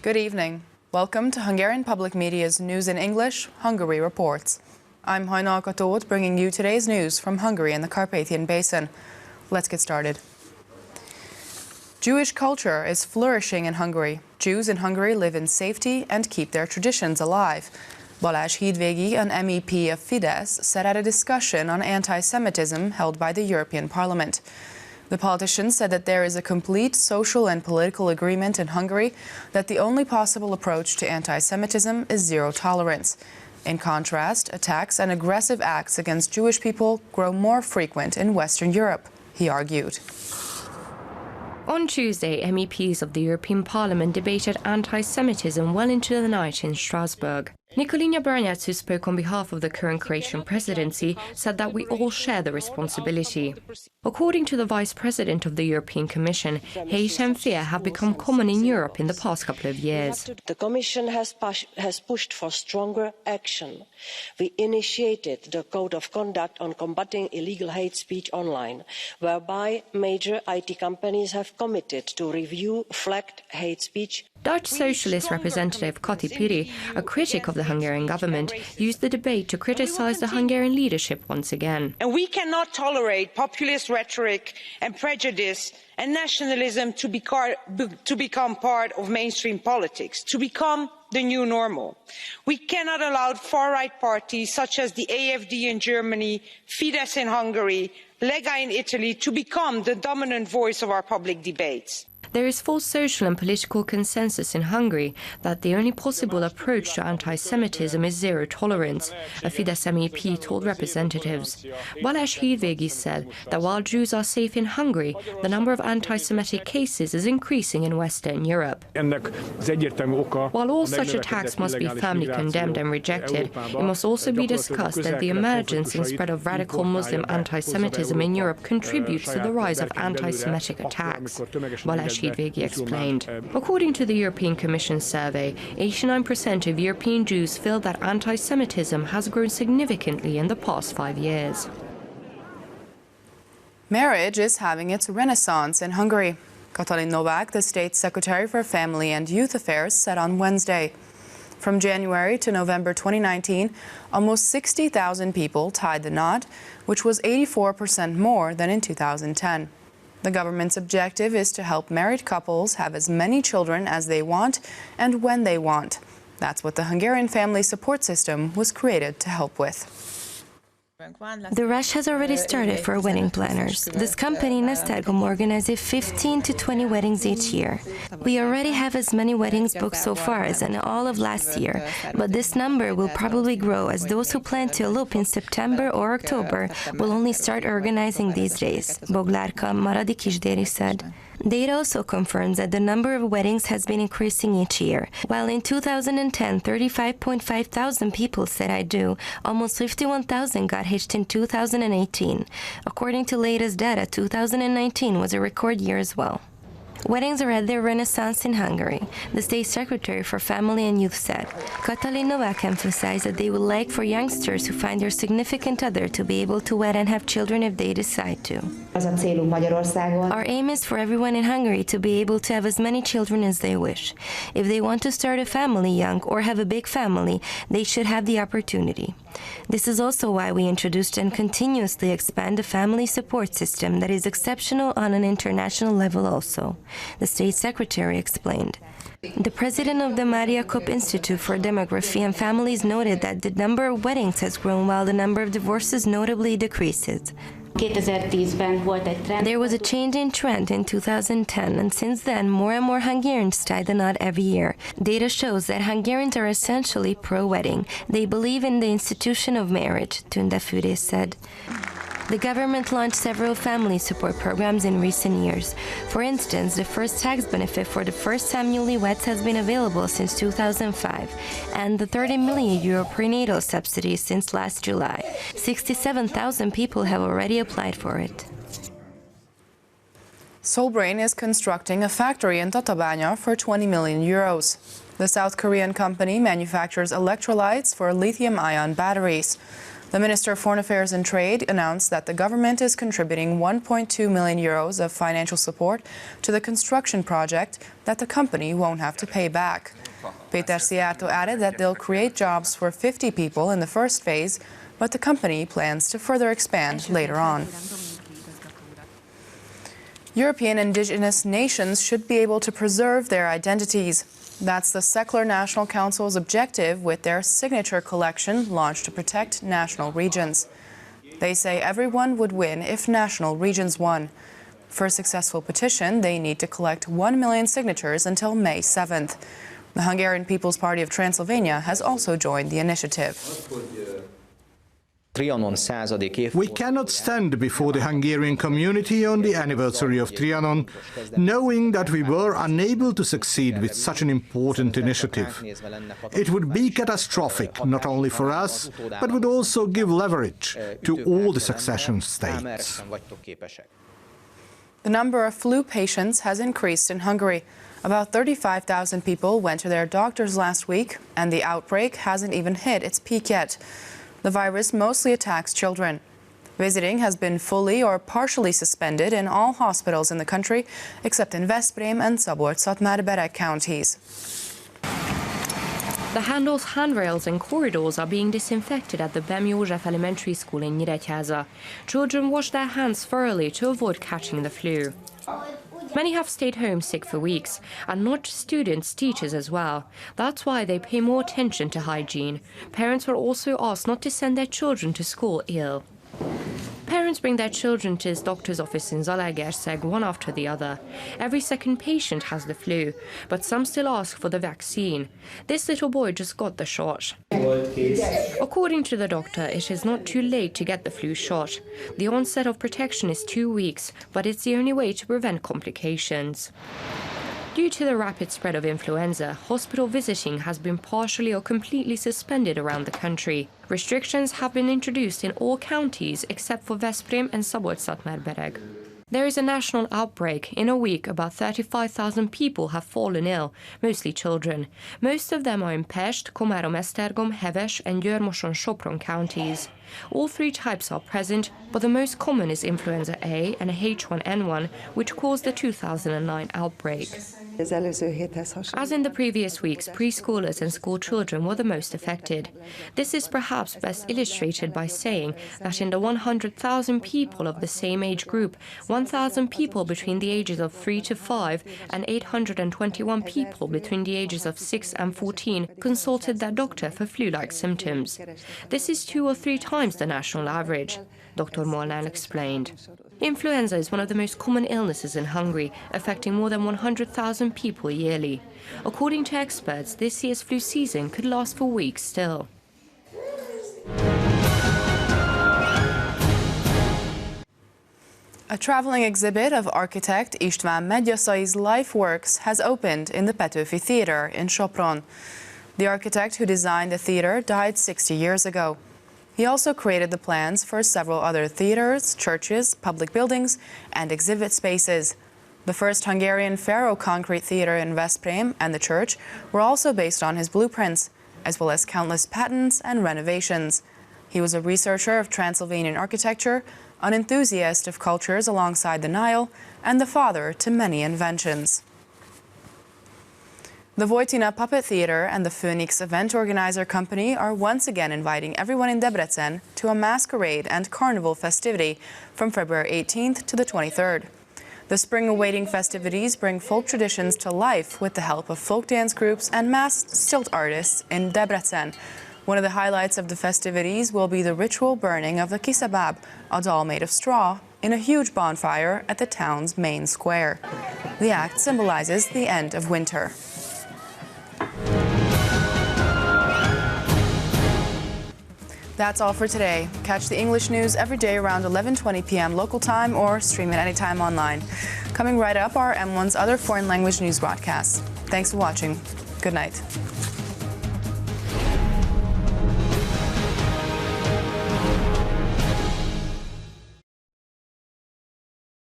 Good evening. Welcome to Hungarian Public Media's News in English, Hungary Reports. I'm Híradó, bringing you today's news from Hungary and the Carpathian Basin. Let's get started. Jewish culture is flourishing in Hungary. Jews in Hungary live in safety and keep their traditions alive. Balázs Hídvégi, an MEP of Fidesz, said at a discussion on anti-Semitism held by the European Parliament. The politician said that there is a complete social and political agreement in Hungary that the only possible approach to anti-Semitism is zero tolerance. In contrast, attacks and aggressive acts against Jewish people grow more frequent in Western Europe, he argued. On Tuesday, MEPs of the European Parliament debated anti-Semitism well into the night in Strasbourg. Nikolina Branyats, who spoke on behalf of the current Croatian presidency, said that we all share the responsibility. According to the Vice President of the European Commission, hate and fear have become common in Europe in the past couple of years. The Commission has pushed for stronger action. We initiated the Code of Conduct on combating illegal hate speech online, whereby major IT companies have committed to review flagged hate speech. Dutch Socialist representative Kati Piri, a critic of the Hungarian government, used the debate to criticize the Hungarian leadership once again. And we cannot tolerate populist rhetoric and prejudice and nationalism to become part of mainstream politics, to become the new normal. We cannot allow far-right parties such as the AfD in Germany, Fidesz in Hungary, Lega in Italy to become the dominant voice of our public debates. There is full social and political consensus in Hungary that the only possible approach to anti-Semitism is zero tolerance, a Fidesz MEP told representatives. Balázs Hídvégi said that while Jews are safe in Hungary, the number of anti-Semitic cases is increasing in Western Europe. While all such attacks must be firmly condemned and rejected, it must also be discussed that the emergence and spread of radical Muslim anti-Semitism in Europe contributes to the rise of anti-Semitic attacks. Balázs Hídvégi explained. According to the European Commission survey, 89% of European Jews feel that anti-Semitism has grown significantly in the past 5 years. Marriage is having its renaissance in Hungary. Katalin Novák, the State Secretary for Family and Youth Affairs, said on Wednesday. From January to November 2019, almost 60,000 people tied the knot, which was 84% more than in 2010. The government's objective is to help married couples have as many children as they want and when they want. That's what the Hungarian family support system was created to help with. The rush has already started for wedding planners. This company, Nesztergom, organizes 15 to 20 weddings each year. We already have as many weddings booked so far as in all of last year, but this number will probably grow as those who plan to elope in September or October will only start organizing these days, Boglárka Maradi Kisdéri said. Data also confirms that the number of weddings has been increasing each year. While in 2010, 35.5 thousand people said I do, almost 51,000 got hitched in 2018. According to latest data, 2019 was a record year as well. Weddings are at their renaissance in Hungary, the State Secretary for Family and Youth said. Katalin Novák emphasized that they would like for youngsters who find their significant other to be able to wed and have children if they decide to. Our aim is for everyone in Hungary to be able to have as many children as they wish. If they want to start a family young or have a big family, they should have the opportunity. This is also why we introduced and continuously expand a family support system that is exceptional on an international level also, the State Secretary explained. The president of the Maria Kopp Institute for Demography and Families noted that the number of weddings has grown while the number of divorces notably decreases. There was a change in trend in 2010, and since then, more and more Hungarians tie the knot every year. Data shows that Hungarians are essentially pro-wedding. They believe in the institution of marriage, Tünde Fűrész said. The government launched several family support programs in recent years. For instance, the first tax benefit for the first-time newlyweds has been available since 2005, and the 30 million euro prenatal subsidy since last July. 67,000 people have already applied for it. Solbrain is constructing a factory in Tatabánya for 20 million euros. The South Korean company manufactures electrolytes for lithium-ion batteries. The Minister of Foreign Affairs and Trade announced that the government is contributing 1.2 million euros of financial support to the construction project that the company won't have to pay back. Péter Szijjártó added that they'll create jobs for 50 people in the first phase, but the company plans to further expand later on. European indigenous nations should be able to preserve their identities. That's the Secular National Council's objective with their signature collection launched to protect national regions. They say everyone would win if national regions won. For a successful petition, they need to collect 1 million signatures until May 7th. The Hungarian People's Party of Transylvania has also joined the initiative. We cannot stand before the Hungarian community on the anniversary of Trianon, knowing that we were unable to succeed with such an important initiative. It would be catastrophic, not only for us, but would also give leverage to all the succession states. The number of flu patients has increased in Hungary. About 35,000 people went to their doctors last week, and the outbreak hasn't even hit its peak yet. The virus mostly attacks children. Visiting has been fully or partially suspended in all hospitals in the country, except in Veszprém and Szabolcs-Szatmár-Bereg counties. The handles, handrails and corridors are being disinfected at the Bem József Elementary School in Nyíregyháza. Children wash their hands thoroughly to avoid catching the flu. Many have stayed home sick for weeks, and not just students, teachers as well. That's why they pay more attention to hygiene. Parents were also asked not to send their children to school ill. Parents bring their children to his doctor's office in Zalaegerszeg one after the other. Every second patient has the flu, but some still ask for the vaccine. This little boy just got the shot. According to the doctor, it is not too late to get the flu shot. The onset of protection is 2 weeks, but it's the only way to prevent complications. Due to the rapid spread of influenza, hospital visiting has been partially or completely suspended around the country. Restrictions have been introduced in all counties except for Veszprém and Szabolcs-Szatmár-Bereg. There is a national outbreak. In a week, about 35,000 people have fallen ill, mostly children. Most of them are in Pest, Komárom-Esztergom, Heves and Győr-Moson-Sopron counties. All three types are present, but the most common is influenza A and H1N1, which caused the 2009 outbreak. As in the previous weeks, preschoolers and school children were the most affected. This is perhaps best illustrated by saying that in the 100,000 people of the same age group, 1,000 people between the ages of 3 to 5 and 821 people between the ages of 6 and 14 consulted their doctor for flu-like symptoms. This is 2 or 3 times the national average, Dr. Molnár explained. Influenza is one of the most common illnesses in Hungary, affecting more than 100,000 people yearly. According to experts, this year's flu season could last for weeks still. A traveling exhibit of architect István Medgyaszai's life works has opened in the Petőfi Theatre in Sopron. The architect who designed the theatre died 60 years ago. He also created the plans for several other theatres, churches, public buildings, and exhibit spaces. The first Hungarian ferro-concrete theatre in Veszprém and the church were also based on his blueprints, as well as countless patents and renovations. He was a researcher of Transylvanian architecture, an enthusiast of cultures alongside the Nile, and the father to many inventions. The Vojtina Puppet Theatre and the Phoenix Event Organizer Company are once again inviting everyone in Debrecen to a masquerade and carnival festivity from February 18th to the 23rd. The spring-awaiting festivities bring folk traditions to life with the help of folk dance groups and masked stilt artists in Debrecen. One of the highlights of the festivities will be the ritual burning of the kisabab, a doll made of straw, in a huge bonfire at the town's main square. The act symbolizes the end of winter. That's all for today. Catch the English news every day around 11:20 p.m. local time or stream it anytime online. Coming right up are M1's other foreign language news broadcasts. Thanks for watching. Good night.